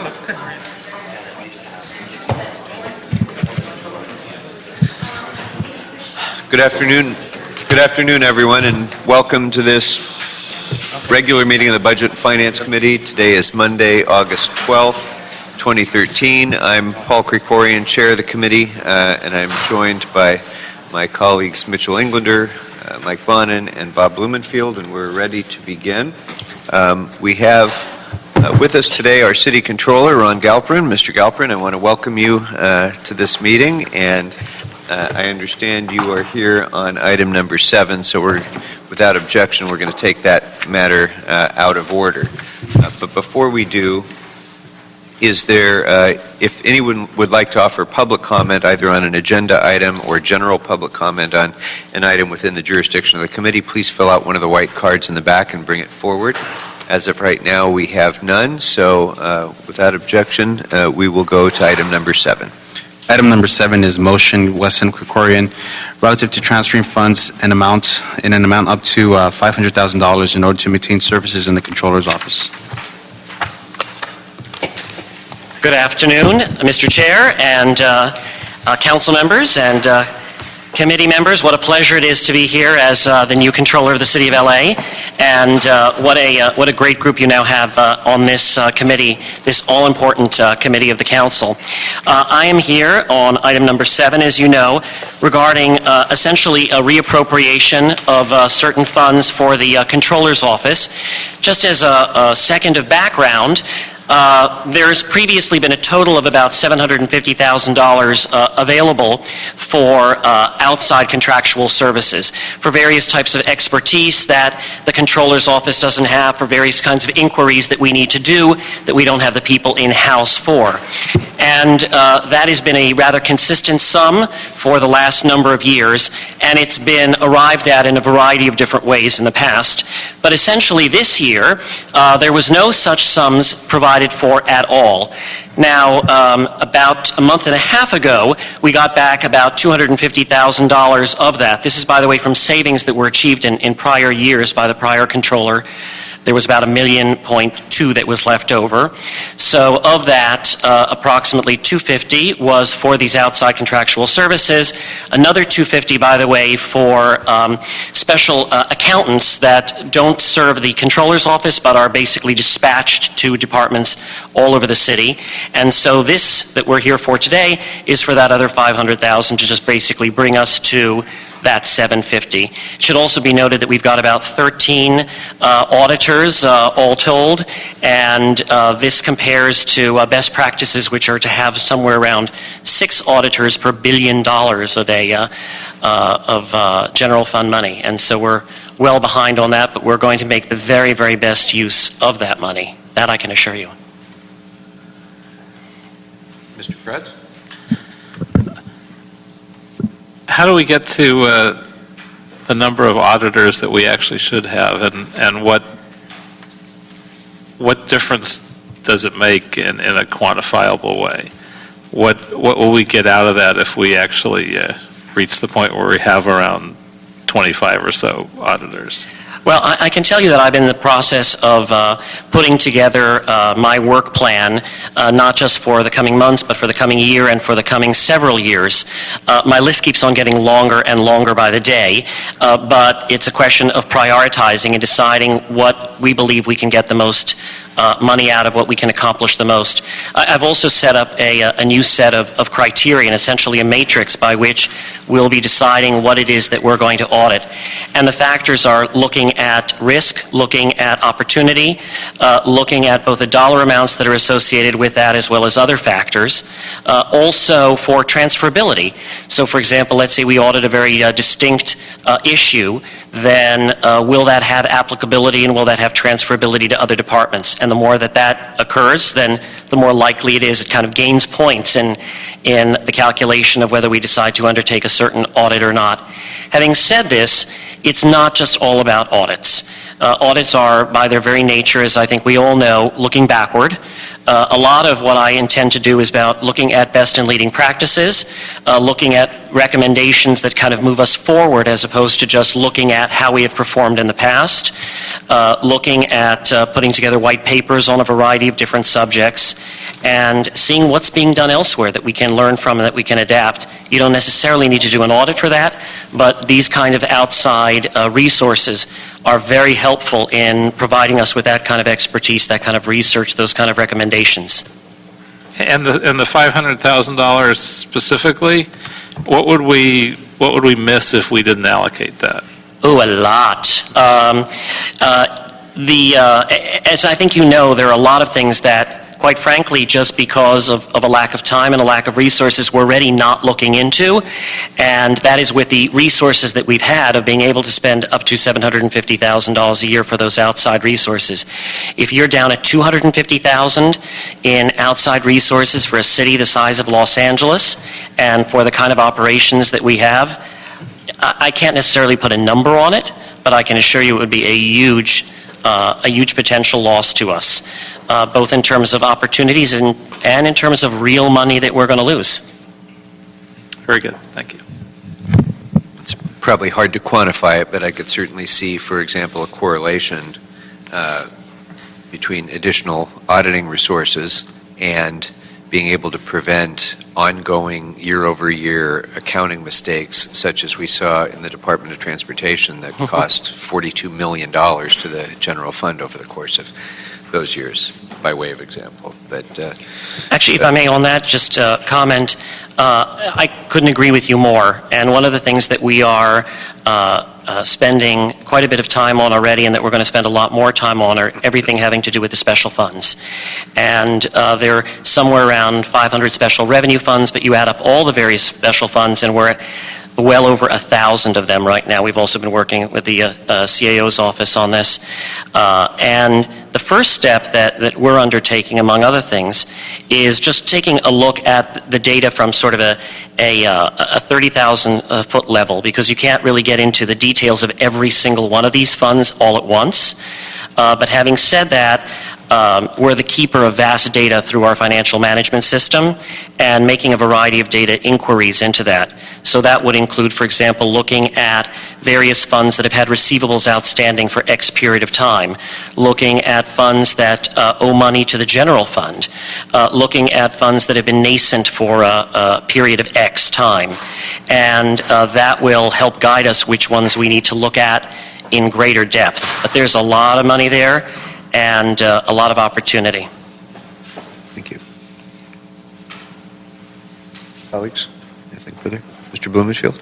Good afternoon. Good afternoon, everyone, and welcome to this regular meeting of the Budget and Finance Committee. Today is Monday, August 12th, 2013. I'm Paul Krikorian, Chair of the committee, and I'm joined by my colleagues Mitchell Englander, Mike Bonin, and Bob Blumenfield, and we're ready to begin. We have with us today our City Controller, Ron Galperin. Mr. Galperin, I want to welcome you to this meeting, and I understand you are here on item number 7, so without objection, we're going to take that matter out of order. But before we do, is there, if anyone would like to offer public comment either on an agenda item or general public comment on an item within the jurisdiction of the committee, please fill out one of the white cards in the back and bring it forward. As of right now, we have none, so without objection, we will go to item number 7. Item number 7 is motion Wesson Krikorian relative to transferring funds in an amount up to $500,000 in order to maintain services in the Controller's office. Good afternoon, Mr. Chair and council members and committee members. What a pleasure it is to be here as the new controller of the City of LA, and what a great group you now have on this committee, this all-important committee of the council. I am here on item number 7, as you know, regarding essentially a reappropriation of certain funds for the controller's office. Just as a second of background, there's previously been a total of about $750,000 available for outside contractual services, for various types of expertise that the Controller's Office doesn't have, for various kinds of inquiries that we need to do that we don't have the people in-house for. And that has been a rather consistent sum for the last number of years, and it's been arrived at in a variety of different ways in the past. But essentially this year, there was no such sums provided for at all. Now, about a month and a half ago, we got back about $250,000 of that. This is, by the way, from savings that were achieved in prior years by the prior controller. There was about $1.2 million that was left over. So of that, approximately $250,000 was for these outside contractual services. Another $250,000, by the way, for special accountants that don't serve the controller's office but are basically dispatched to departments all over the city. And so this that we're here for today is for that other $500,000 to just basically bring us to that $750,000. It should also be noted that we've got about 13 auditors all told, and this compares to best practices, which are to have somewhere around 6 auditors per $1 billion of general fund money. And so we're well behind on that, but we're going to make the very, very best use of that money. That I can assure you. Mr. Fretz? How do we get to the number of auditors that we actually should have, and what difference does it make in a quantifiable way? What will we get out of that if we actually reach the point where we have around 25 or so auditors? Well, I can tell you that I've been in the process of putting together my work plan, not just for the coming months, but for the coming year and for the coming several years. My list keeps on getting longer and longer by the day, but it's a question of prioritizing and deciding what we believe we can get the most money out of, what we can accomplish the most. I've also set up a new set of criteria, essentially a matrix by which we'll be deciding what it is that we're going to audit. And the factors are looking at risk, looking at opportunity, looking at both the dollar amounts that are associated with that as well as other factors. Also for transferability. So for example, let's say we audit a very distinct issue, then will that have applicability and will that have transferability to other departments? And the more that occurs, then the more likely it is it kind of gains points in the calculation of whether we decide to undertake a certain audit or not. Having said this, it's not just all about audits. Audits are, by their very nature, as I think we all know, looking backward. A lot of what I intend to do is about looking at best and leading practices, looking at recommendations that kind of move us forward as opposed to just looking at how we have performed in the past, looking at putting together white papers on a variety of different subjects, and seeing what's being done elsewhere that we can learn from and that we can adapt. You don't necessarily need to do an audit for that, but these kind of outside resources are very helpful in providing us with that kind of expertise, that kind of research, those kind of recommendations. And the $500,000 specifically, what would we miss if we didn't allocate that? Oh, a lot. As I think you know, there are a lot of things that, quite frankly, just because of a lack of time and a lack of resources, we're already not looking into. And that is with the resources that we've had of being able to spend up to $750,000 a year for those outside resources. If you're down at $250,000 in outside resources for a city the size of Los Angeles and for the kind of operations that we have, I can't necessarily put a number on it, but I can assure you it would be a huge potential loss to us, both in terms of opportunities and in terms of real money that we're going to lose. Very good. Thank you. It's probably hard to quantify it, but I could certainly see, for example, a correlation between additional auditing resources and being able to prevent ongoing year-over-year accounting mistakes, such as we saw in the Department of Transportation that cost $42 million to the general fund over the course of those years, by way of example. But actually, if I may on that, just comment, I couldn't agree with you more. And one of the things that we are spending quite a bit of time on already, and that we're going to spend a lot more time on, are everything having to do with the special funds. And there are somewhere around 500 special revenue funds, but you add up all the various special funds, and we're at well over 1,000 of them right now. We've also been working with the CAO's office on this. And the first step that we're undertaking, among other things, is just taking a look at the data from sort of a 30,000-foot level, because you can't really get into the details of every single one of these funds all at once. But having said that, we're the keeper of vast data through our financial management system and making a variety of data inquiries into that. So that would include, for example, looking at various funds that have had receivables outstanding for X period of time, looking at funds that owe money to the general fund, looking at funds that have been nascent for a period of X time. And that will help guide us which ones we need to look at in greater depth. But there's a lot of money there and a lot of opportunity. thank you. Colleagues, anything further? Mr. Blumenfield?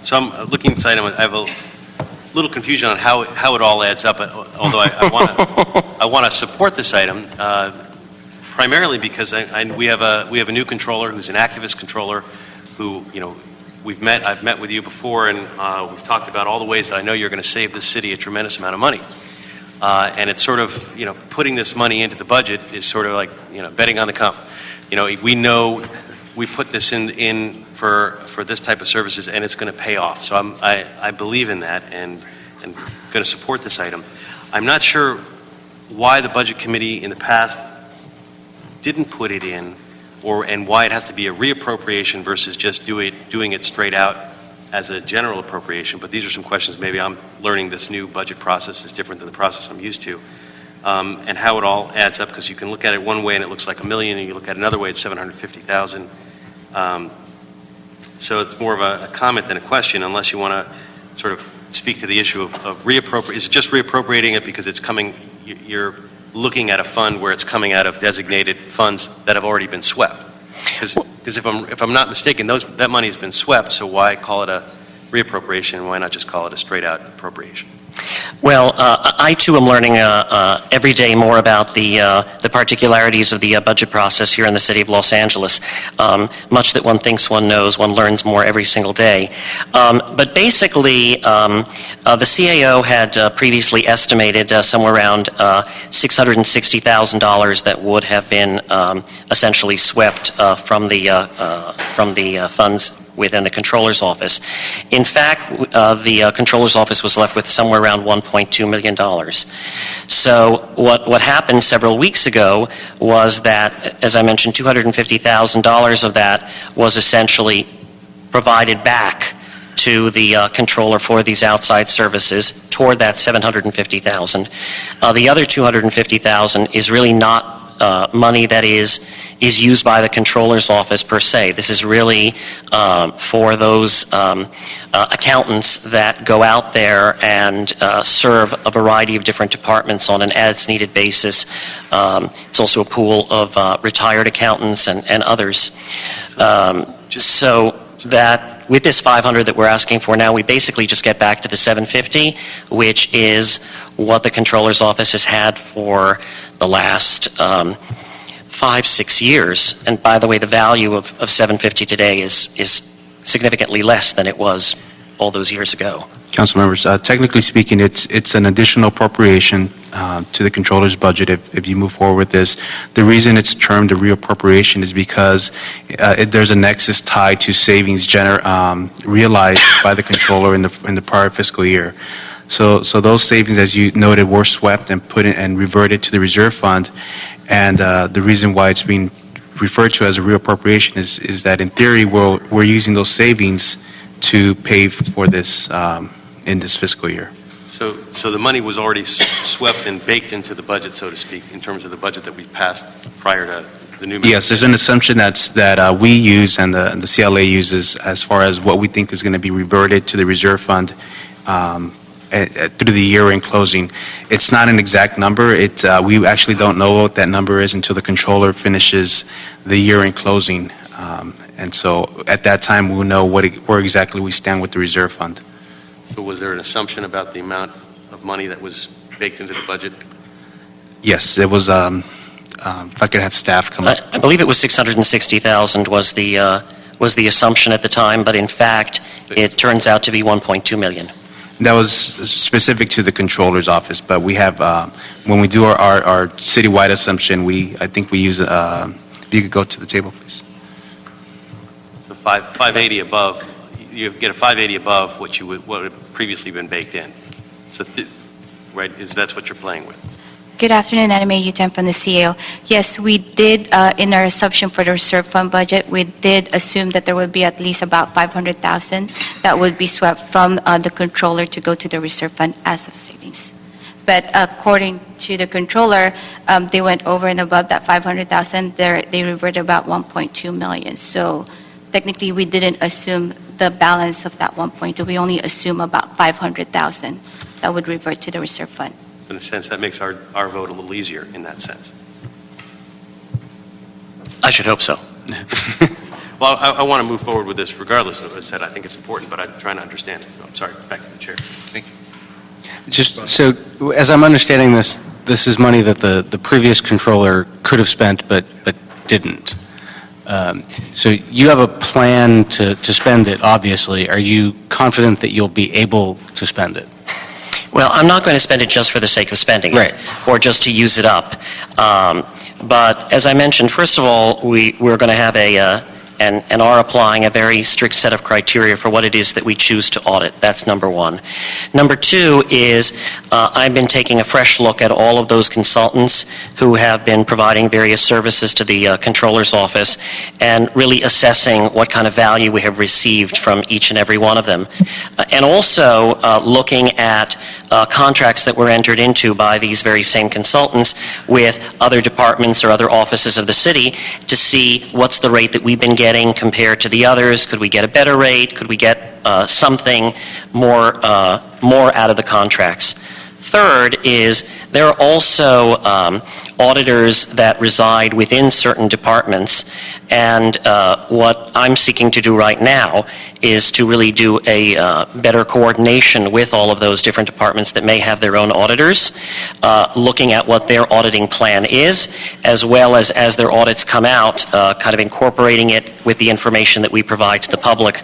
So I'm looking at this item. I have a little confusion on how it all adds up. Although I want to support this item primarily because we have a new controller who's an activist controller who I've met with you before, and we've talked about all the ways that I know you're going to save this city a tremendous amount of money. And it's sort of putting this money into the budget is sort of like betting on the come. We know we put this in for this type of services, and it's going to pay off. So I believe in that and going to support this item. I'm not sure why the Budget Committee in the past didn't put it in, and why it has to be a reappropriation versus just doing it straight out as a general appropriation. But these are some questions. Maybe I'm learning this new budget process is different than the process I'm used to, and how it all adds up, because you can look at it one way and it looks like $1 million, and you look at it another way, it's $750,000. So it's more of a comment than a question, unless you want to sort of speak to the issue of reappropriate. Is it just reappropriating it because it's coming? You're looking at a fund where it's coming out of designated funds that have already been swept. Because if I'm not mistaken, that money has been swept. So why call it a reappropriation? Why not just call it a straight out appropriation? Well, I too am learning every day more about the particularities of the budget process here in the city of Los Angeles. Much that one thinks one knows, one learns more every single day. But basically, the CAO had previously estimated somewhere around $660,000 that would have been essentially swept from the funds within the Controller's Office. In fact, the Controller's Office was left with somewhere around $1.2 million. So what happened several weeks ago was that, as I mentioned, $250,000 of that was essentially provided back to the controller for these outside services toward that $750,000. The other $250,000 is really not money that is used by the controller's office per se. This is really for those accountants that go out there and serve a variety of different departments on an as-needed basis. It's also a pool of retired accountants and others. So that with this 500 that we're asking for now, we basically just get back to the 750, which is what the controller's office has had for the last 5-6 years. And by the way, the value of 750 today is significantly less than it was all those years ago. Council members, technically speaking, it's an additional appropriation to the controller's budget if you move forward with this. The reason it's termed a reappropriation is because there's a nexus tied to savings realized by the controller in the prior fiscal year. So those savings, as you noted, were swept and put in and reverted to the reserve fund. And the reason why it's being referred to as a reappropriation is that in theory we're using those savings to pay for this in this fiscal year. So the money was already swept and baked into the budget, so to speak, in terms of the budget that we passed prior to the new. Yes, there's an assumption that we use and the CLA uses as far as what we think is going to be reverted to the reserve fund through the year in closing. It's not an exact number. We actually don't know what that number is until the controller finishes the year in closing. And so at that time, we'll know where exactly we stand with the reserve fund. So was there an assumption about the amount of money that was baked into the budget? Yes, it was. If I could have staff come up. I believe it was 660,000 was the assumption at the time, but in fact, it turns out to be 1.2 million. That was specific to the controller's office, but we have when we do our citywide assumption, I think we use. If you could go to the table, please. So 580 above. You get a 580 above what had previously been baked in. So, right, that's what you're playing with. Good afternoon, Anime Utem from the CAO. Yes, we did, in our assumption for the reserve fund budget, we did assume that there would be at least about 500,000 that would be swept from the controller to go to the reserve fund as of savings. But according to the controller, they went over and above that 500,000. They reverted about 1.2 million. So technically, we didn't assume the balance of that 1.2. We only assume about 500,000 that would revert to the reserve fund. In a sense, that makes our vote a little easier in that sense. I should hope so. Well, I want to move forward with this regardless of what I said. I think it's important, but I'm trying to understand it. So I'm sorry. Back to the chair. Thank you. Just so, as I'm understanding this is money that the previous controller could have spent but didn't. So you have a plan to spend it, obviously. Are you confident that you'll be able to spend it? Well, I'm not going to spend it just for the sake of spending Right. it or just to use it up. But as I mentioned, first of all, we're going to have and are applying a very strict set of criteria for what it is that we choose to audit. That's number one. Number two is I've been taking a fresh look at all of those consultants who have been providing various services to the controller's office and really assessing what kind of value we have received from each and every one of them. And also looking at contracts that were entered into by these very same consultants with other departments or other offices of the city to see what's the rate that we've been getting compared to the others. Could we get a better rate? Could we get something more out of the contracts? Third is there are also auditors that reside within certain departments, and what I'm seeking to do right now is to really do a better coordination with all of those different departments that may have their own auditors, looking at what their auditing plan is, as well as their audits come out, kind of incorporating it with the information that we provide to the public,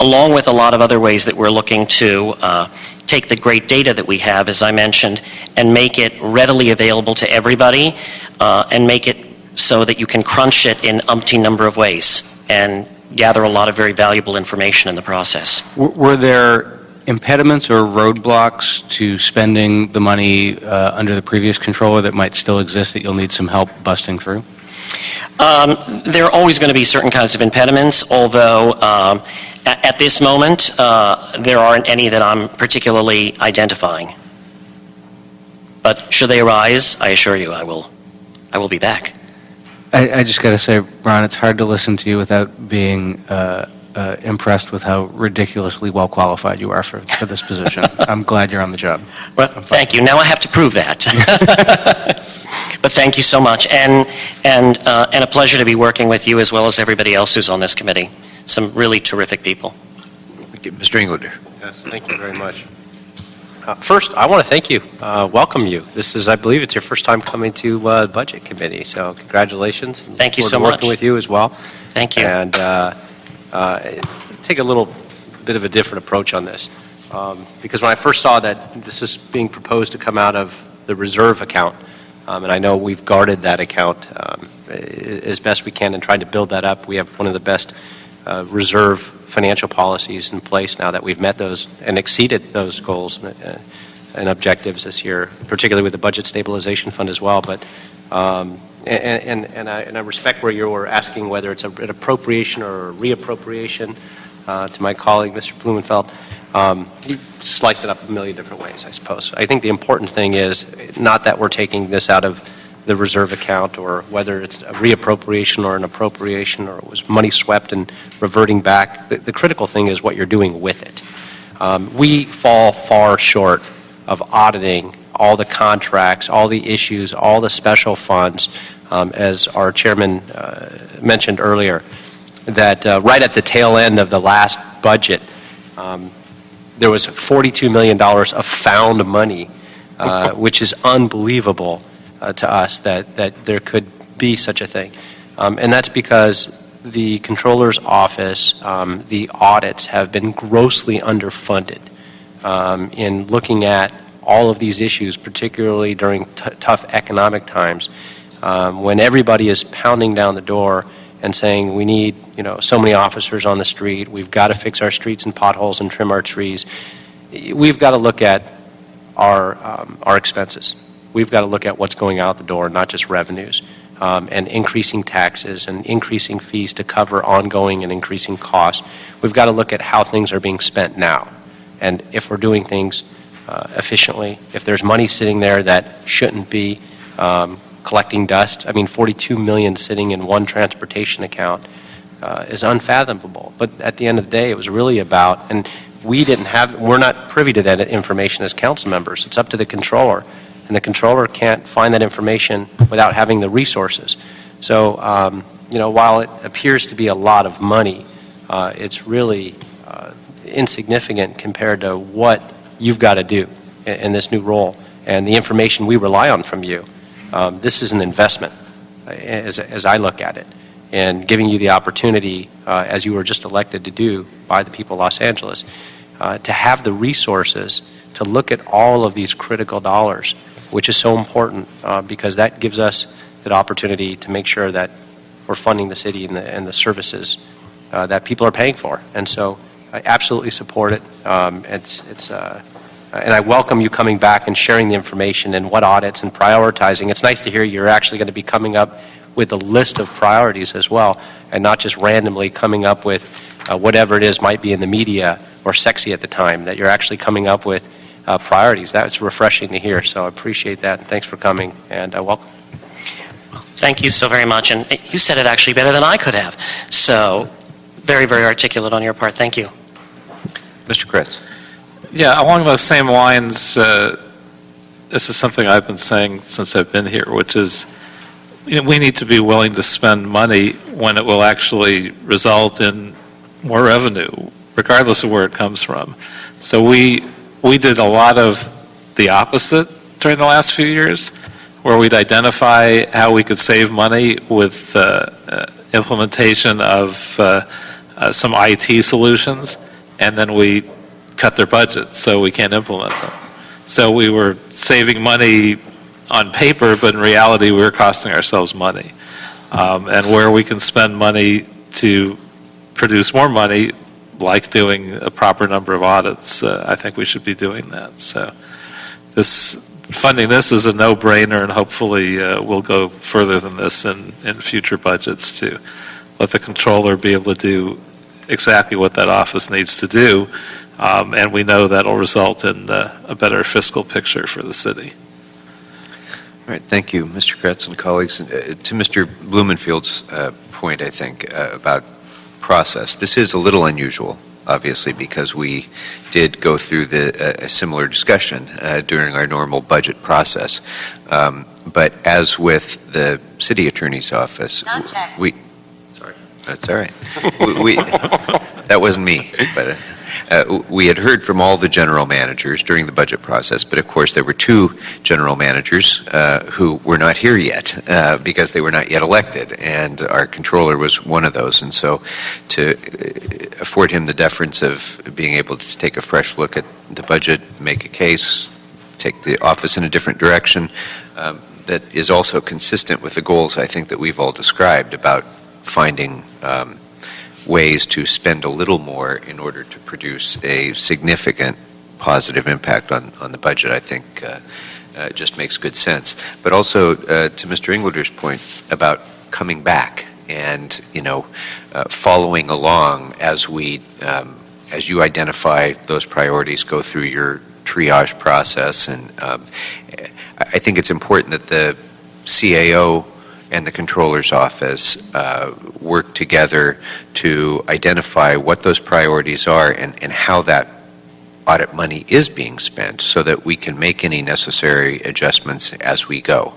along with a lot of other ways that we're looking to take the great data that we have, as I mentioned, and make it readily available to everybody, and make it so that you can crunch it in umpteen number of ways and gather a lot of very valuable information in the process. Were there impediments or roadblocks to spending the money under the previous controller that might still exist that you'll need some help busting through? There are always going to be certain kinds of impediments, although at this moment there aren't any that I'm particularly identifying. But should they arise, I assure you I will I will be back. I just got to say, Ron, it's hard to listen to you without being impressed with how ridiculously well qualified you are for this position. I'm glad you're on the job. Well, thank you. Now I have to prove that. But thank you so much, and a pleasure to be working with you as well as everybody else who's on this committee. Some really terrific people. Thank you. Mr. Englander. Yes, thank you very much. First, I want to thank you, welcome you. This is, I believe, it's your first time coming to Budget Committee, so congratulations. Thank you so Look forward to much. working with you as well. Thank you. And take a little bit of a different approach on this, because when I first saw that this is being proposed to come out of the reserve account, and I know we've guarded that account as best we can and tried to build that up. We have one of the best reserve financial policies in place now that we've met those and exceeded those goals and objectives this year, particularly with the Budget Stabilization Fund as well. But and I respect where you were asking whether it's an appropriation or a reappropriation. To my colleague, Mr. Blumenfeld, he sliced it up a million different ways, I suppose. I think the important thing is not that we're taking this out of the reserve account or whether it's a reappropriation or an appropriation or it was money swept and reverting back. The critical thing is what you're doing with it. We fall far short of auditing all the contracts, all the issues, all the special funds, as our chairman mentioned earlier, that right at the tail end of the last budget, there was $42 million of found money, which is unbelievable to us that there could be such a thing. And that's because the Comptroller's Office, the audits have been grossly underfunded in looking at all of these issues, particularly during tough economic times, when everybody is pounding down the door and saying we need, so many officers on the street, we've got to fix our streets and potholes and trim our trees. We've got to look at our expenses. We've got to look at what's going out the door, not just revenues, and increasing taxes and increasing fees to cover ongoing and increasing costs. We've got to look at how things are being spent now, and if we're doing things efficiently, if there's money sitting there that shouldn't be collecting dust. I mean, $42 million sitting in one transportation account is unfathomable. But at the end of the day, it was really about, and we're not privy to that information as council members. It's up to the Comptroller, and the Comptroller can't find that information without having the resources. So, while it appears to be a lot of money, it's really insignificant compared to what you've got to do in this new role and the information we rely on from you. This is an investment, as I look at it, and giving you the opportunity, as you were just elected to do by the people of Los Angeles, to have the resources to look at all of these critical dollars, which is so important because that gives us that opportunity to make sure that we're funding the city and the services that people are paying for. And so I absolutely support it. And I welcome you coming back and sharing the information and what audits and prioritizing. It's nice to hear you're actually going to be coming up with a list of priorities as well, and not just randomly coming up with whatever it is might be in the media or sexy at the time, that you're actually coming up with priorities. That's refreshing to hear, so I appreciate that, and thanks for coming, and welcome. Thank you so very much, and you said it actually better than I could have. So very, very articulate on your part. Thank you. Mr. Kretz. Yeah, along those same lines, this is something I've been saying since I've been here, which is we need to be willing to spend money when it will actually result in more revenue, regardless of where it comes from. So we did a lot of the opposite during the last few years, where we'd identify how we could save money with implementation of some IT solutions, and then we cut their budgets so we can't implement them. So we were saving money on paper, but in reality we were costing ourselves money. And where we can spend money to produce more money, like doing a proper number of audits, I think we should be doing that. So funding this is a no-brainer, and hopefully we'll go further than this in future budgets to let the Comptroller be able to do exactly what that office needs to do. And we know that'll result in a better fiscal picture for the city. right, thank you, Mr. Kretz and colleagues. To Mr. Blumenfield's point, I think, about process, this is a little unusual, obviously, because we did go through a similar discussion during our normal budget process. But as with the city attorney's office, we... Sorry. That's all right. That wasn't me, but... we had heard from all the general managers during the budget process, but of course there were two general managers who were not here yet because they were not yet elected, and our controller was one of those. And so to afford him the deference of being able to take a fresh look at the budget, make a case, take the office in a different direction, that is also consistent with the goals I think that we've all described about finding ways to spend a little more in order to produce a significant positive impact on the budget, I think just makes good sense. But also to Mr. Englader's point about coming back and, following along as as you identify those priorities, go through your triage process. And I think it's important that the CAO and the Controller's Office work together to identify what those priorities are and how that audit money is being spent so that we can make any necessary adjustments as we go.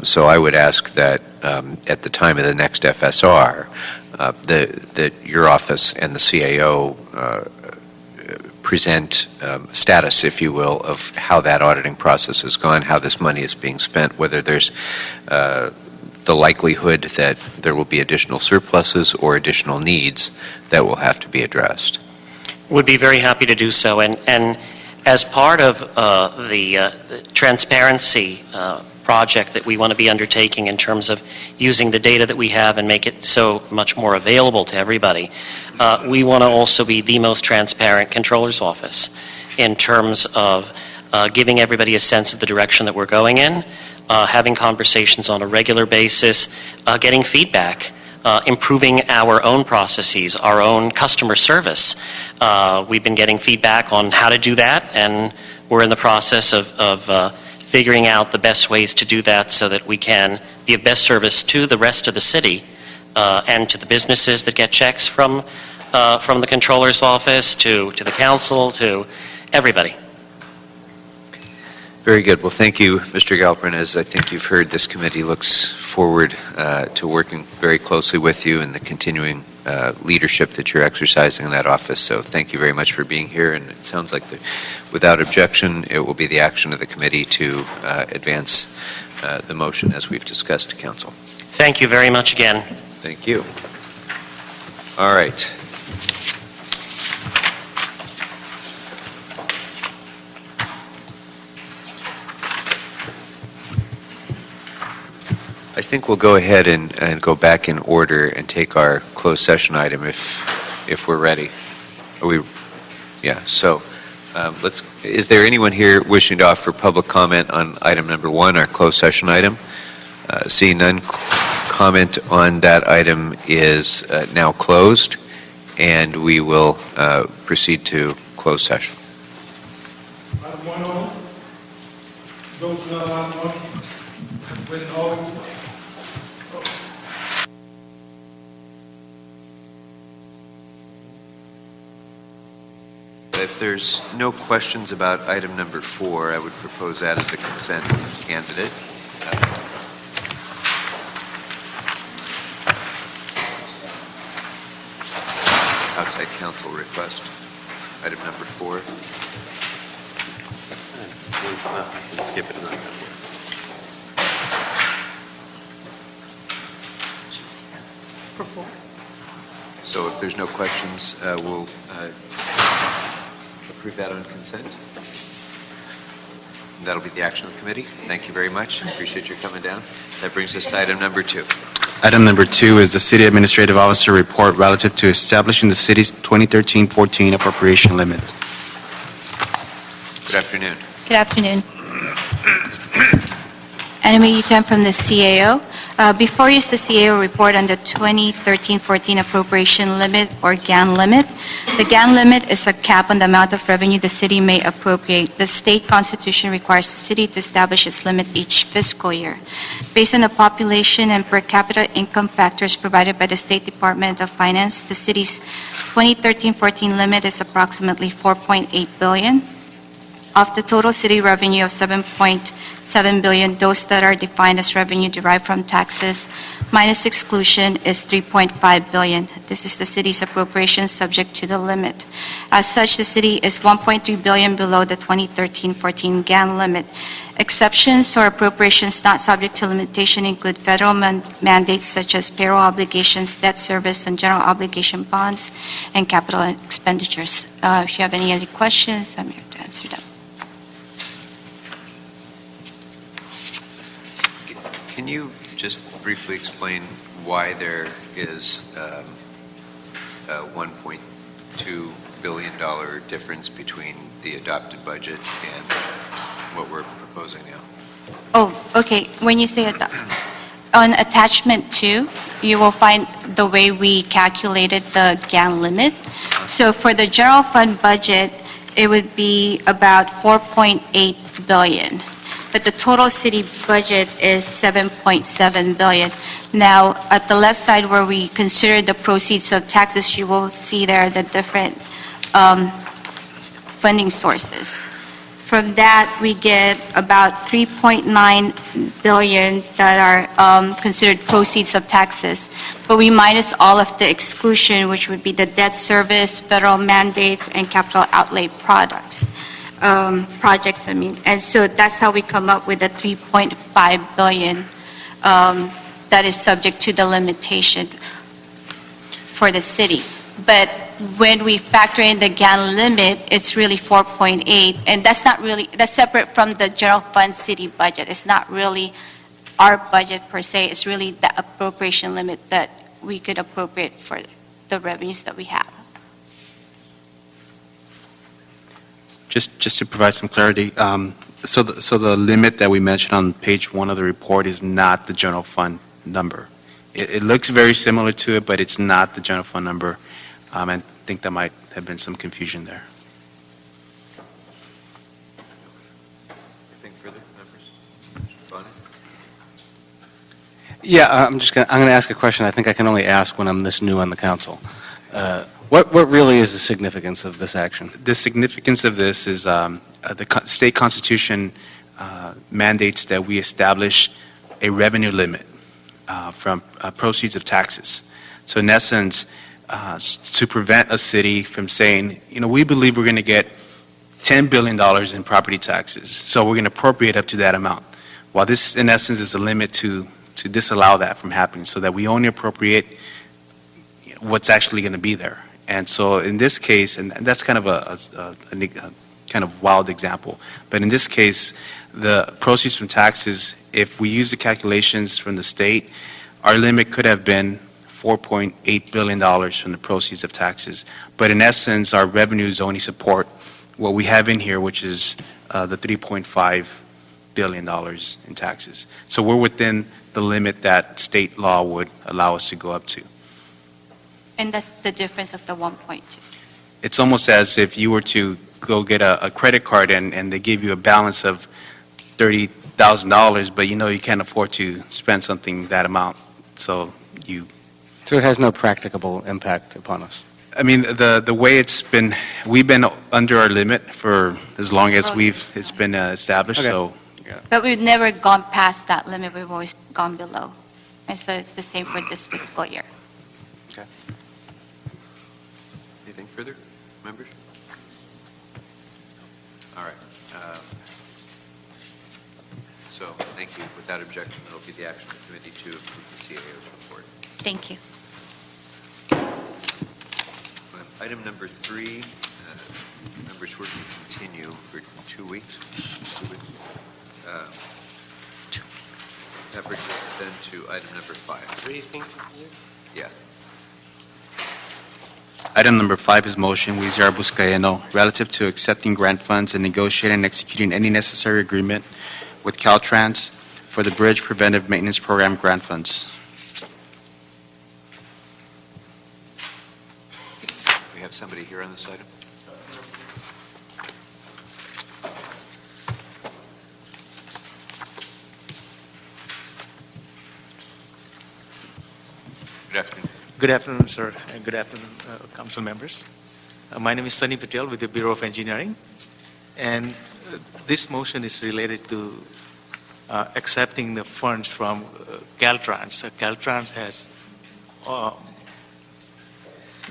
So I would ask that at the time of the next FSR, that your office and the CAO present status, if you will, of how that auditing process has gone, how this money is being spent, whether there's the likelihood that there will be additional surpluses or additional needs that will have to be addressed. Would be very happy to do so. And as part of the transparency project that we want to be undertaking in terms of using the data that we have and make it so much more available to everybody, we want to also be the most transparent controller's office in terms of giving everybody a sense of the direction that we're going in, having conversations on a regular basis, getting feedback, improving our own processes, our own customer service. We've been getting feedback on how to do that, and we're in the process of figuring out the best ways to do that so that we can be of best service to the rest of the city and to the businesses that get checks from the controller's office, to the council, to everybody. Very good. Well, thank you, Mr. Galperin. As I think you've heard, this committee looks forward to working very closely with you and the continuing leadership that you're exercising in that office. So thank you very much for being here. And it sounds like, without objection, it will be the action of the committee to advance the motion as we've discussed to Council. Thank you very much again. Thank you. All right. I think we'll go ahead and go back in order and take our closed session item if we're ready. Are we? Yeah. So let's. Is there anyone here wishing to offer public comment on item number 1, our closed session item? Seeing none, comment on that item is now closed, and we will proceed to closed session. Item 1 those not allowed with all. If there's no questions about item number 4, I would propose that as a consent candidate. Outside counsel request, item number 4. Skip it. So if there's no questions, we'll approve that on consent. And that'll be the action of the committee. Thank you very much. I appreciate your coming down. That brings us to item number 2. Item number 2 is the City Administrative Officer report relative to establishing the city's 2013-14 appropriation limits. Good afternoon. Good afternoon. Anime Utem from the CAO. Before you is the CAO report on the 2013-14 appropriation limit or GAN limit. The GAN limit is a cap on the amount of revenue the city may appropriate. The state constitution requires the city to establish its limit each fiscal year. Based on the population and per capita income factors provided by the State Department of Finance, the city's 2013-14 limit is approximately $4.8 billion. Of the total city revenue of $7.7 billion, those that are defined as revenue derived from taxes minus exclusion is $3.5 billion. This is the city's appropriation subject to the limit. As such, the city is $1.3 billion below the 2013-14 GAN limit. Exceptions or appropriations not subject to limitation include federal mandates such as payroll obligations, debt service, and general obligation bonds, and capital expenditures. If you have any other questions, I'm here to answer them. Can you just briefly explain why there is a $1.2 billion difference between the adopted budget and what we're proposing now? Oh, okay. When you say on attachment 2, you will find the way we calculated the GAN limit. So for the general fund budget, it would be about $4.8 billion. But the total city budget is $7.7 billion. Now, at the left side where we consider the proceeds of taxes, you will see there the different funding sources. From that, we get about $3.9 billion that are considered proceeds of taxes. But we minus all of the exclusion, which would be the debt service, federal mandates, and capital outlay projects. And so that's how we come up with the $3.5 billion that is subject to the limitation for the city. But when we factor in the GAN limit, it's really 4.8, and that's separate from the general fund city budget. It's not really our budget per se. It's really the appropriation limit that we could appropriate for the revenues that we have. Just to provide some clarity, so the limit that we mentioned on page 1 of the report is not the general fund number. It looks very similar to it, but it's not the general fund number. I think there might have been some confusion there. Anything further, members? Bonnie? Yeah, I'm going to ask a question I think I can only ask when I'm this new on the council. What really is the significance of this action? The significance of this is the state constitution mandates that we establish a revenue limit from proceeds of taxes. So in essence, to prevent a city from saying, we believe we're going to get $10 billion in property taxes, so we're going to appropriate up to that amount. While this, in essence, is a limit to disallow that from happening, so that we only appropriate what's actually going to be there. And so in this case, and that's kind of a kind of wild example, but in this case, the proceeds from taxes, if we use the calculations from the state, our limit could have been $4.8 billion from the proceeds of taxes. But in essence, our revenues only support what we have in here, which is the $3.5 billion in taxes. So we're within the limit that state law would allow us to go up to. And that's the difference of the 1.2. It's almost as if you were to go get a credit card and they give you a balance of $30,000, but you can't afford to spend something that amount. So it has no practicable impact upon us. I mean, the way we've been under our limit for as long as it's been established. Okay. So, yeah. But we've never gone past that limit. We've always gone below. And so it's the same for this fiscal year. Okay. Anything further, members? All right. So, thank you. Without objection, that will be the action of the committee to approve the CAO's report. Thank you. Item number 3, members, we're going to continue for 2 weeks. 2 weeks. That brings us then to item number 5. Yeah. Item number 5 is motion Weezer Buscaino relative to accepting grant funds and negotiating and executing any necessary agreement with Caltrans for the Bridge Preventive Maintenance Program grant funds. We have somebody here on this item? Good afternoon. Good afternoon, sir, and good afternoon, council members. My name is Sunny Patel with the Bureau of Engineering, and this motion is related to accepting the funds from Caltrans. Caltrans has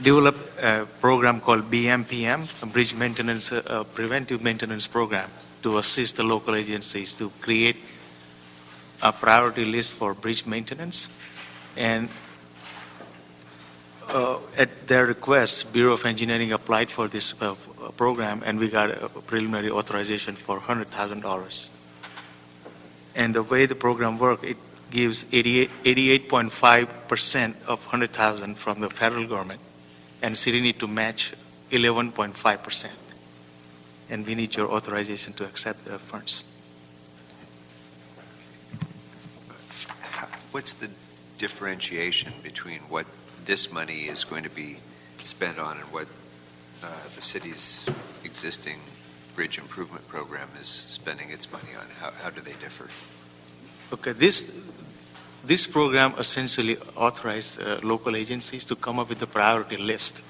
developed a program called BMPM, a Bridge Maintenance, Preventive Maintenance Program, to assist the local agencies to create a priority list for bridge maintenance. And at their request, Bureau of Engineering applied for this program, and we got a preliminary authorization for $100,000. And the way the program works, it gives 88.5% of $100,000 from the federal government, and city need to match 11.5%. And we need your authorization to accept the funds. What's the differentiation between what this money is going to be spent on and what the city's existing bridge improvement program is spending its money on? How do they differ? Okay, this program essentially authorized local agencies to come up with a priority list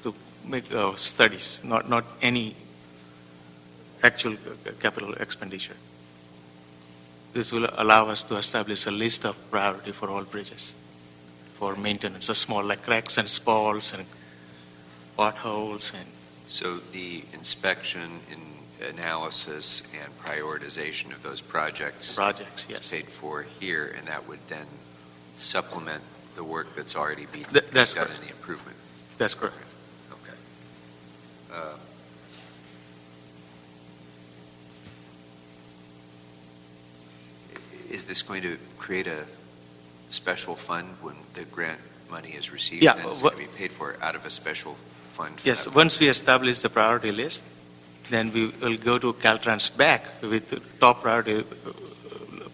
to make studies, not any actual capital expenditure. This will allow us to establish a list of priority for all bridges for maintenance, so small like cracks and spalls and potholes. And So the inspection, analysis, and prioritization of those projects projects, is yes. paid for here, and that would then supplement the work that's already being That's done correct. in the improvement. That's correct. Okay. Is this going to create a special fund when the grant money is received? Yeah, And it's going to be paid for out of a special fund? For Yes, that? once we establish the priority list, then we will go to Caltrans back with the top priority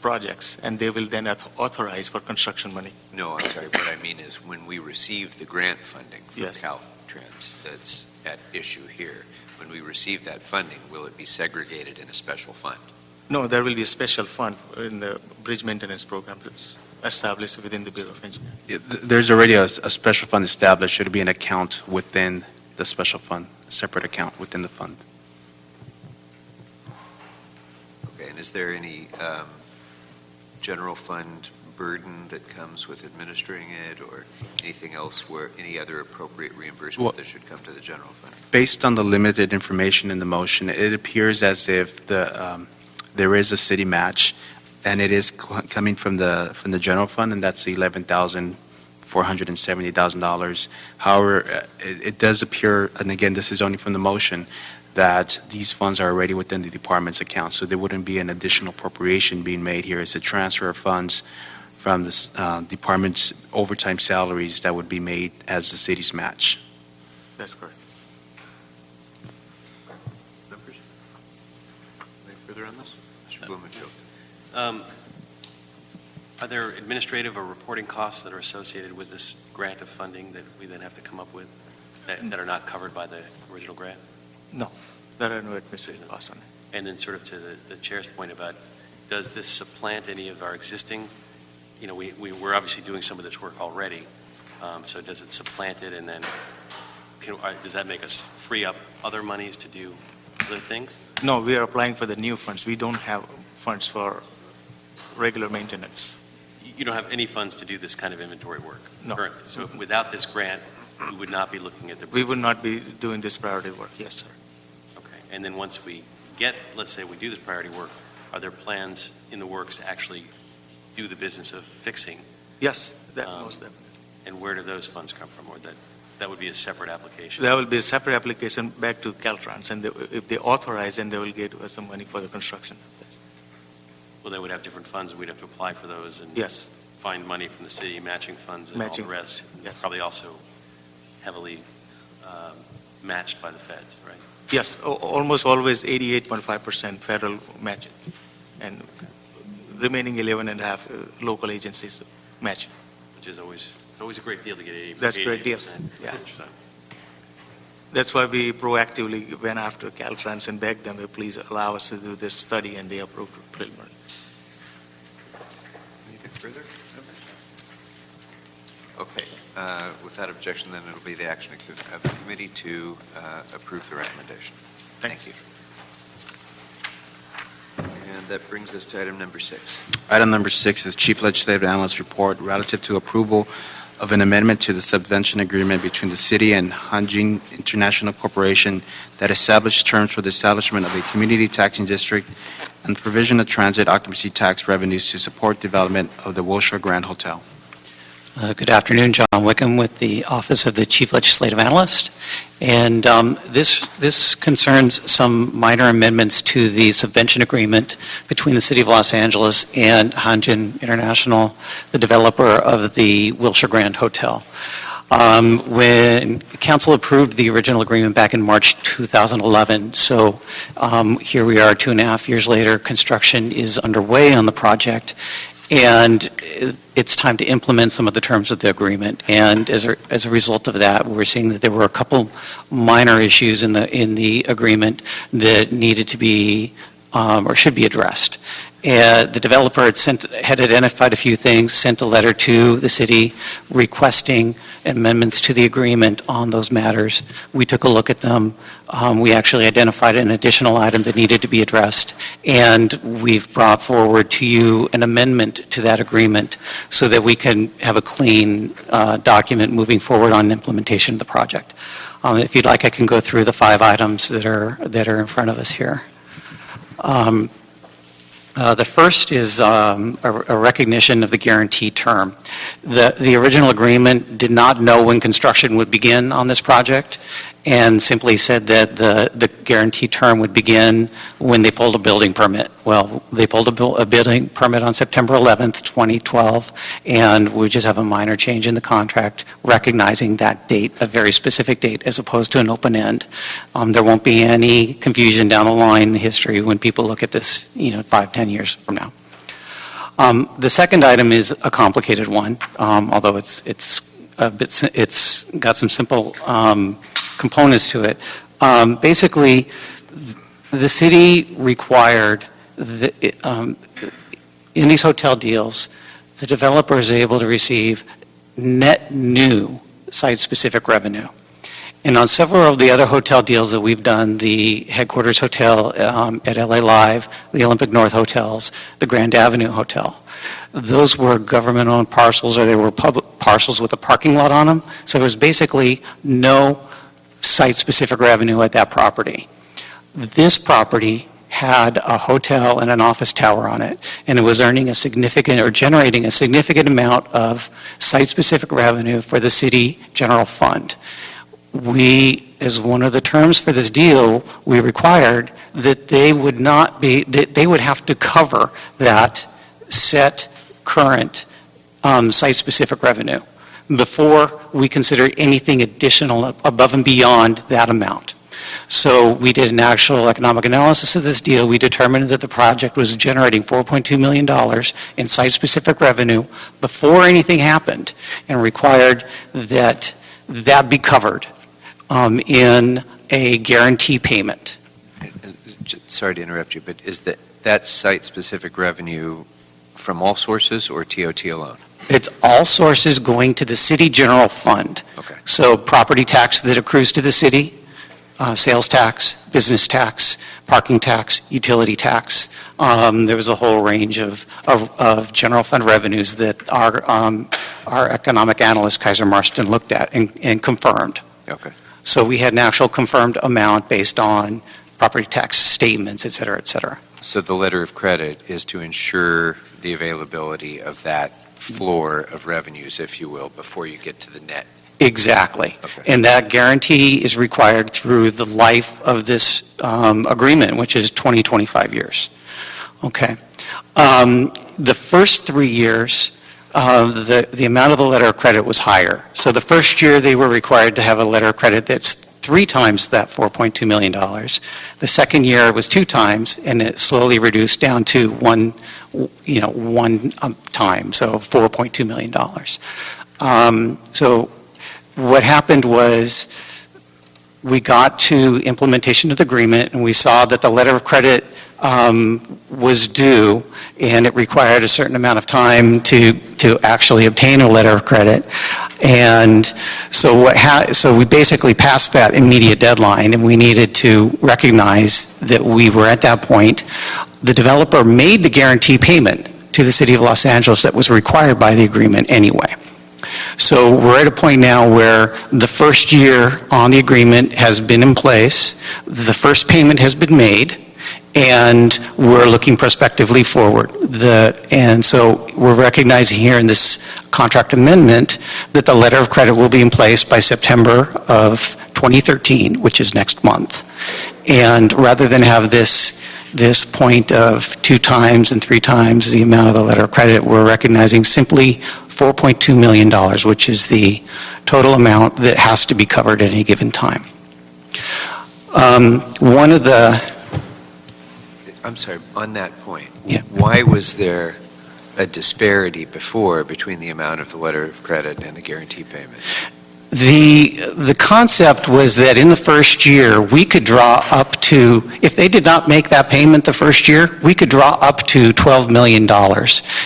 projects, and they will then authorize for construction money. No, I'm sorry. What I mean is when we receive the grant funding from Yes. Caltrans that's at issue here, when we receive that funding, will it be segregated in a special fund? No, there will be a special fund in the bridge maintenance program that's established within the Bureau of Engineering. There's already a special fund established. It'll be an account within the special fund, a separate account within the fund. Okay, and is there any general fund burden that comes with administering it, or anything else where any other appropriate reimbursement Well- that should come to the general fund? Based on the limited information in the motion, it appears as if there is a city match, and it is coming from the general fund, and that's the $11,470,000. However, it does appear, and again, this is only from the motion, that these funds are already within the department's account, so there wouldn't be an additional appropriation being made here. It's a transfer of funds from the department's overtime salaries that would be made as the city's match. That's correct. Members? Any further on this? Mr. Blumenfield. Are there administrative or reporting costs that are associated with this grant of funding that we then have to come up with that are not covered by the original grant? No, there are no administrative costs on it. And then sort of to the chair's point about, does this supplant any of our existing, we're obviously doing some of this work already, so does it supplant it, and then does that make us free up other monies to do other things? No, we are applying for the new funds. We don't have funds for regular maintenance. You don't have any funds to do this kind of inventory work No. currently. So without this grant, we would not be looking at the... We would not be doing this priority work, yes, sir. Okay. And then once we let's say we do this priority work, are there plans in the works to actually do the business of fixing? Yes, that most definitely. And where do those funds come from? Or that would be a separate application? There will be a separate application back to Caltrans, and if they authorize, then they will get us some money for the construction of this. Well, they would have different funds, and we'd have to apply for those and Yes. find money from the city, matching funds and Matching all the rest. funds, yes. Probably also heavily matched by the feds, right? Yes, almost always 88.5% federal matching. And remaining 11 and a half local agencies match. Which is always, it's always a great deal to get 80%. That's a great deal. 88%. Yeah. That's why we proactively went after Caltrans and begged them to please allow us to do this study, and they approved preliminary. Anything further? Okay. Without objection, then it'll be the action of the committee to approve the recommendation. Thank you. And that brings us to item number 6. Item number 6 is Chief Legislative Analyst Report relative to approval of an amendment to the subvention agreement between the city and Hanjin International Corporation that established terms for the establishment of a community taxing district and the provision of transit occupancy tax revenues to support development of the Wilshire Grand Hotel. Good afternoon, John Wickham with the Office of the Chief Legislative Analyst. And this concerns some minor amendments to the subvention agreement between the City of Los Angeles and Hanjin International, the developer of the Wilshire Grand Hotel. When Council approved the original agreement back in March 2011, so here we are 2.5 years later, construction is underway on the project, and it's time to implement some of the terms of the agreement. And as a result of that, we're seeing that there were a couple minor issues in the agreement that needed to be or should be addressed. The developer had identified a few things, sent a letter to the city requesting amendments to the agreement on those matters. We took a look at them. We actually identified an additional item that needed to be addressed, and we've brought forward to you an amendment to that agreement so that we can have a clean document moving forward on implementation of the project. If you'd like, I can go through the 5 items that are in front of us here. The first is a recognition of the guarantee term. The original agreement did not know when construction would begin on this project and simply said that the guarantee term would begin when they pulled a building permit. Well, they pulled a building permit on September 11th, 2012, and we just have a minor change in the contract recognizing that date, a very specific date, as opposed to an open end. There won't be any confusion down the line in history when people look at this, 5-10 years from now. The second item is a complicated one, although it's got some simple components to it. Basically, the city required in these hotel deals, the developer is able to receive net new site-specific revenue. And on several of the other hotel deals that we've done, the Headquarters Hotel at LA Live, the Olympic North Hotels, the Grand Avenue Hotel, those were government-owned parcels, or they were public parcels with a parking lot on them. So there was basically no site-specific revenue at that property. This property had a hotel and an office tower on it, and it was generating a significant amount of site-specific revenue for the city general fund. We, as one of the terms for this deal, we required that they would have to cover that set current site-specific revenue before we consider anything additional above and beyond that amount. So we did an actual economic analysis of this deal. We determined that the project was generating $4.2 million in site-specific revenue before anything happened, and required that be covered in a guarantee payment. Sorry to interrupt you, but is that site-specific revenue from all sources or TOT alone? It's all sources going to the city general fund. Okay. So property tax that accrues to the city, sales tax, business tax, parking tax, utility tax. There was a whole range of general fund revenues that our economic analyst, Kaiser Marston, looked at and confirmed. Okay. So we had an actual confirmed amount based on property tax statements, et cetera, et cetera. So the letter of credit is to ensure the availability of that floor of revenues, if you will, before you get to the net. Exactly. Okay. And that guarantee is required through the life of this agreement, which is 25 years. Okay. The first 3 years, the amount of the letter of credit was higher. So the first year they were required to have a letter of credit that's 3 times that $4.2 million. The second year it was 2 times, and it slowly reduced down to one time, so $4.2 million. So what happened was we got to implementation of the agreement, and we saw that the letter of credit was due, and it required a certain amount of time to actually obtain a letter of credit. And so so we basically passed that immediate deadline, and we needed to recognize that we were at that point. The developer made the guarantee payment to the City of Los Angeles that was required by the agreement anyway. So we're at a point now where the first year on the agreement has been in place, the first payment has been made, and we're looking prospectively forward. And so we're recognizing here in this contract amendment that the letter of credit will be in place by September of 2013, which is next month. And rather than have this point of 2 times and 3 times the amount of the letter of credit, we're recognizing simply $4.2 million, which is the total amount that has to be covered at any given time. I'm sorry, on that point, Yeah. why was there a disparity before between the amount of the letter of credit and the guarantee payment? The concept was that in the first year, we could draw up to, if they did not make that payment the first year, we could draw up to $12 million.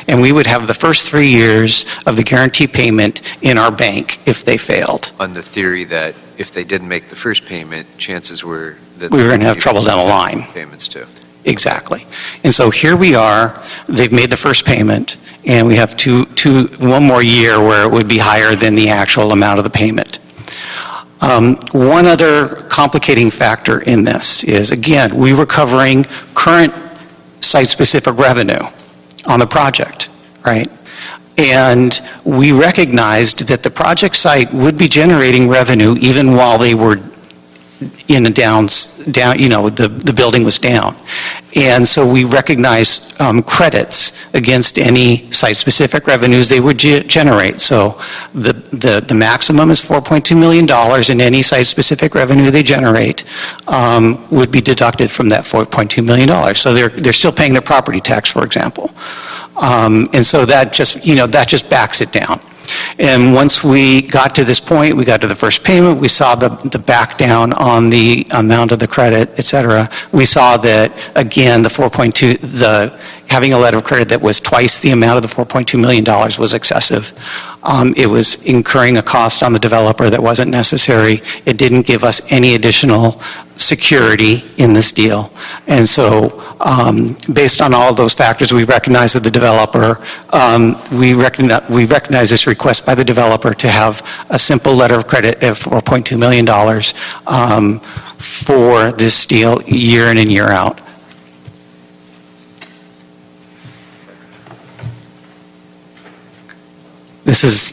And we would have the first 3 years of the guarantee payment in our bank if they failed. On the theory that if they didn't make the first payment, chances were that We were going to have trouble down the line. Payments too. Exactly. And so here we are, they've made the first payment, and we have one more year where it would be higher than the actual amount of the payment. One other complicating factor in this is, again, we were covering current site-specific revenue on the project, right? And we recognized that the project site would be generating revenue even while they were in a the building was down. And so we recognized credits against any site-specific revenues they would generate. So the maximum is $4.2 million, and any site-specific revenue they generate would be deducted from that $4.2 million. So they're still paying their property tax, for example. And so that just backs it down. And once we got to this point, we got to the first payment, we saw the back down on the amount of the credit, et cetera. We saw that, again, the 4.2, having a letter of credit that was twice the amount of the $4.2 million was excessive. It was incurring a cost on the developer that wasn't necessary. It didn't give us any additional security in this deal. And so based on all of those factors, we recognize that the developer, we recognize this request by the developer to have a simple letter of credit of $4.2 million for this deal year in and year out. This is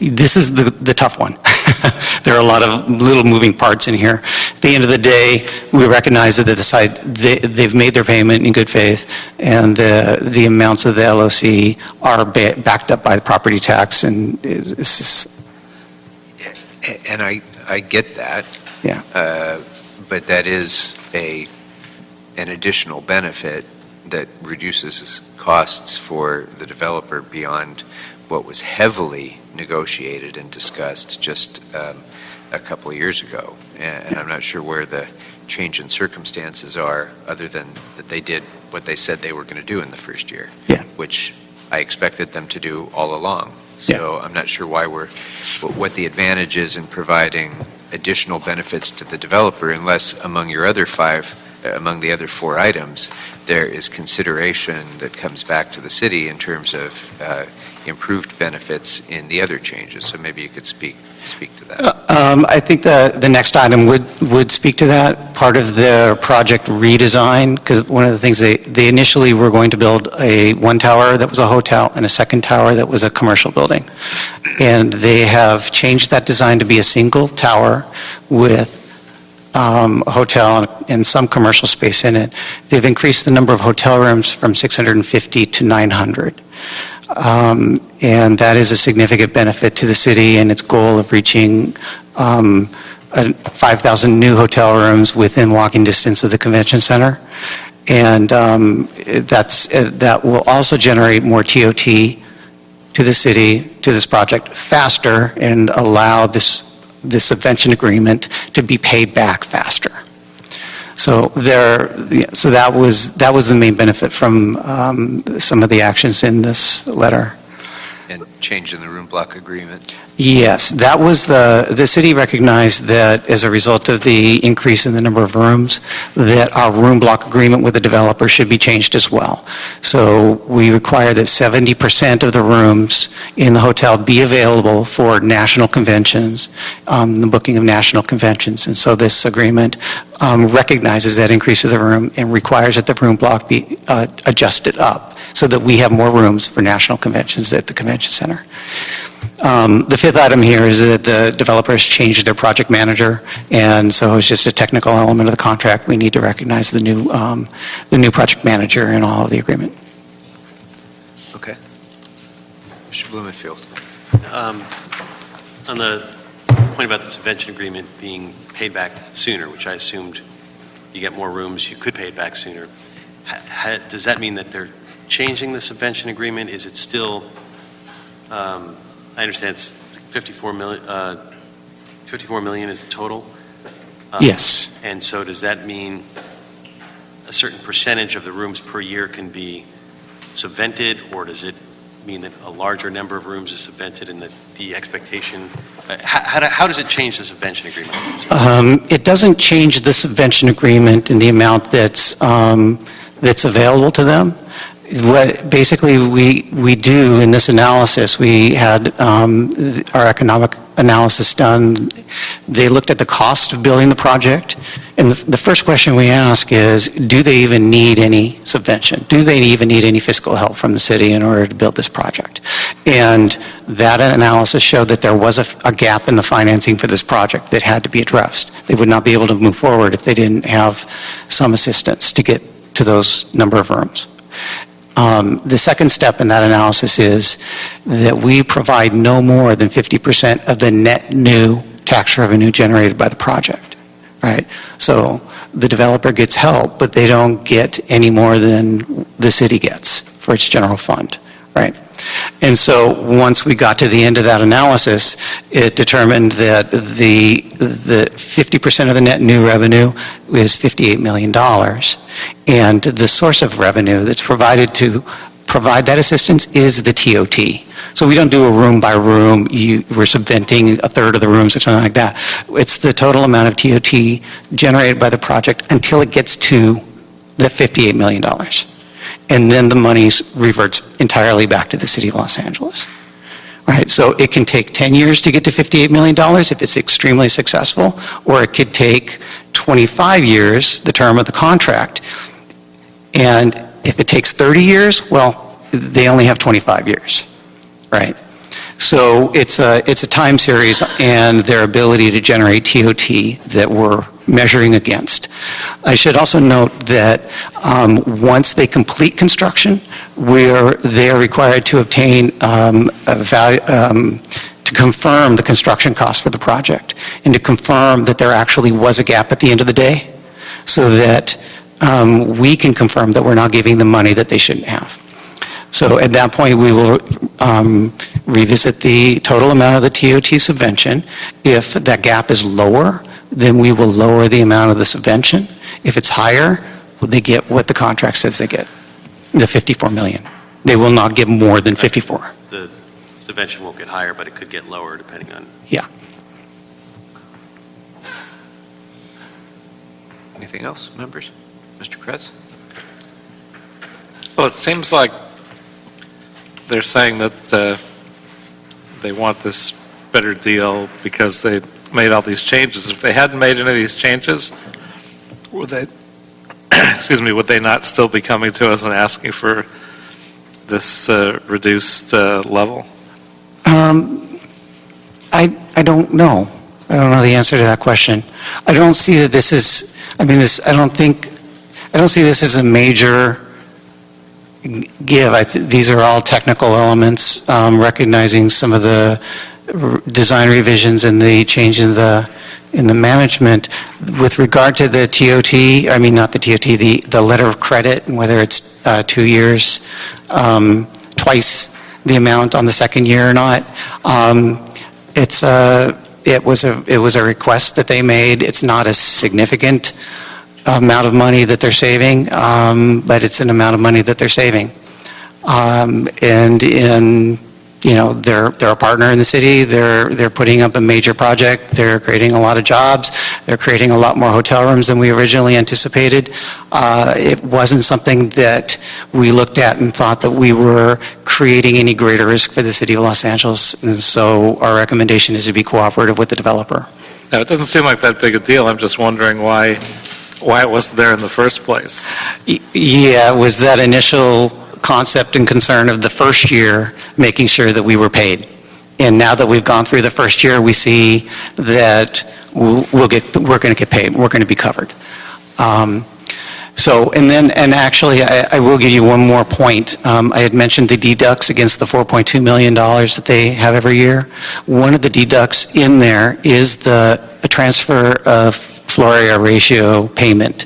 the tough one. There are a lot of little moving parts in here. At the end of the day, we recognize that they've made their payment in good faith, and the amounts of the LOC are backed up by the property tax, and And I get that. Yeah. But that is an additional benefit that reduces costs for the developer beyond what was heavily negotiated and discussed just a couple of years ago. And I'm not sure where the change in circumstances are, other than that they did what they said they were going to do in the first year, which I expected them to do all along. So I'm not sure what the advantage is in providing additional benefits to the developer, unless among the other 4 items, there is consideration that comes back to the city in terms of improved benefits in the other changes. So maybe you could speak to that. I think the next item would speak to that, part of the project redesign, because one of the things they initially were going to build one tower that was a hotel and a second tower that was a commercial building. And they have changed that design to be a single tower with a hotel and some commercial space in it. They've increased the number of hotel rooms from 650 to 900. And that is a significant benefit to the city and its goal of reaching 5,000 new hotel rooms within walking distance of the convention center. And that will also generate more TOT to the city, to this project faster, and allow this subvention agreement to be paid back faster. So that was the main benefit from some of the actions in this letter. And change in the room block agreement. Yes, that was the city recognized that as a result of the increase in the number of rooms, that our room block agreement with the developer should be changed as well. So we require that 70% of the rooms in the hotel be available for national conventions, the booking of national conventions. And so this agreement recognizes that increase of the room and requires that the room block be adjusted up so that we have more rooms for national conventions at the convention center. The fifth item here is that the developers changed their project manager, and so it's just a technical element of the contract. We need to recognize the new project manager in all of the agreement. Okay. Mr. Blumenfield. On the point about the subvention agreement being paid back sooner, which I assumed you get more rooms, you could pay it back sooner. Does that mean that they're changing the subvention agreement? Is it still, I understand it's 54 million is the total? Yes. And so does that mean a certain percentage of the rooms per year can be subvented, or does it mean that a larger number of rooms is subvented and that the expectation, how does it change the subvention agreement? It doesn't change the subvention agreement in the amount that's available to them. What basically we do in this analysis, we had our economic analysis done. They looked at the cost of building the project, and the first question we ask is, do they even need any subvention? Do they even need any fiscal help from the city in order to build this project? And that analysis showed that there was a gap in the financing for this project that had to be addressed. They would not be able to move forward if they didn't have some assistance to get to those number of rooms. The second step in that analysis is that we provide no more than 50% of the net new tax revenue generated by the project, right? So the developer gets help, but they don't get any more than the city gets for its general fund, right? And so once we got to the end of that analysis, it determined that the 50% of the net new revenue is $58 million. And the source of revenue that's provided to provide that assistance is the TOT. So we don't do a room by room, we're subventing a third of the rooms or something like that. It's the total amount of TOT generated by the project until it gets to the $58 million. And then the money reverts entirely back to the city of Los Angeles. Right? So it can take 10 years to get to $58 million if it's extremely successful, or it could take 25 years, the term of the contract. And if it takes 30 years, well, they only have 25 years, right? So it's a time series and their ability to generate TOT that we're measuring against. I should also note that once they complete construction, they are required to obtain to confirm the construction cost for the project and to confirm that there actually was a gap at the end of the day, so that we can confirm that we're not giving them money that they shouldn't have. So at that point, we will revisit the total amount of the TOT subvention. If that gap is lower, then we will lower the amount of the subvention. If it's higher, they get what the contract says they get, the $54 million. They will not get more than 54. The subvention won't get higher, but it could get lower depending on... Yeah. Anything else, members? Mr. Kretz? Well, it seems like they're saying that they want this better deal because they made all these changes. If they hadn't made any of these changes, would they, would they not still be coming to us and asking for this reduced level? I don't know. I don't know the answer to that question. I don't see that this is, I don't see this as a major give. These are all technical elements, recognizing some of the design revisions and the change in in the management. With regard to the TOT, I mean, not the TOT, the letter of credit, and whether it's 2 years, twice the amount on the second year or not, it was a request that they made. It's not a significant amount of money that they're saving, but it's an amount of money that they're saving. They're a partner in the city. They're putting up a major project. They're creating a lot of jobs. They're creating a lot more hotel rooms than we originally anticipated. It wasn't something that we looked at and thought that we were creating any greater risk for the city of Los Angeles. And so our recommendation is to be cooperative with the developer. Now, it doesn't seem like that big a deal. I'm just wondering why it wasn't there in the first place. Yeah, it was that initial concept and concern of the first year, making sure that we were paid. And now that we've gone through the first year, we see that we're going to get paid. We're going to be covered. Actually, I will give you one more point. I had mentioned the deducts against the $4.2 million that they have every year. One of the deducts in there is a transfer of floor area ratio payment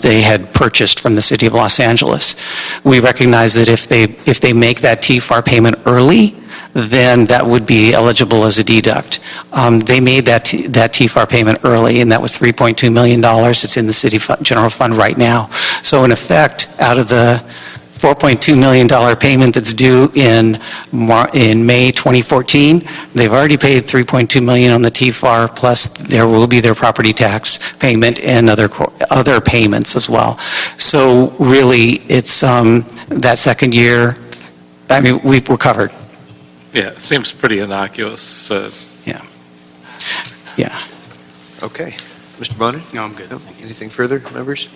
they had purchased from the city of Los Angeles. We recognize that if they make that TFAR payment early, then that would be eligible as a deduct. They made that TFAR payment early, and that was $3.2 million. It's in the city general fund right now. So in effect, out of the $4.2 million payment that's due in May 2014, they've already paid $3.2 million on the TFAR, plus there will be their property tax payment and other payments as well. So really, it's that second year, I mean, we're covered. Yeah, it seems pretty innocuous. Yeah. Okay. Mr. Bonner? No, I'm good. No? Anything further, members?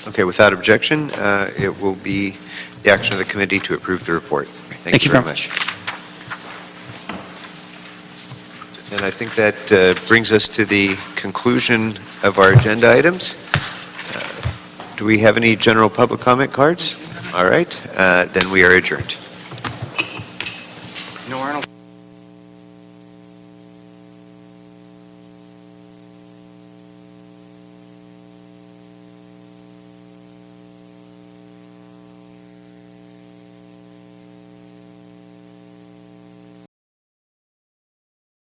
Okay, without objection, it will be the action of the committee to approve the report. Thank you very much. And I think that brings us to the conclusion of our agenda items. Do we have any general public comment cards? All right, then we are adjourned. No, Arnold.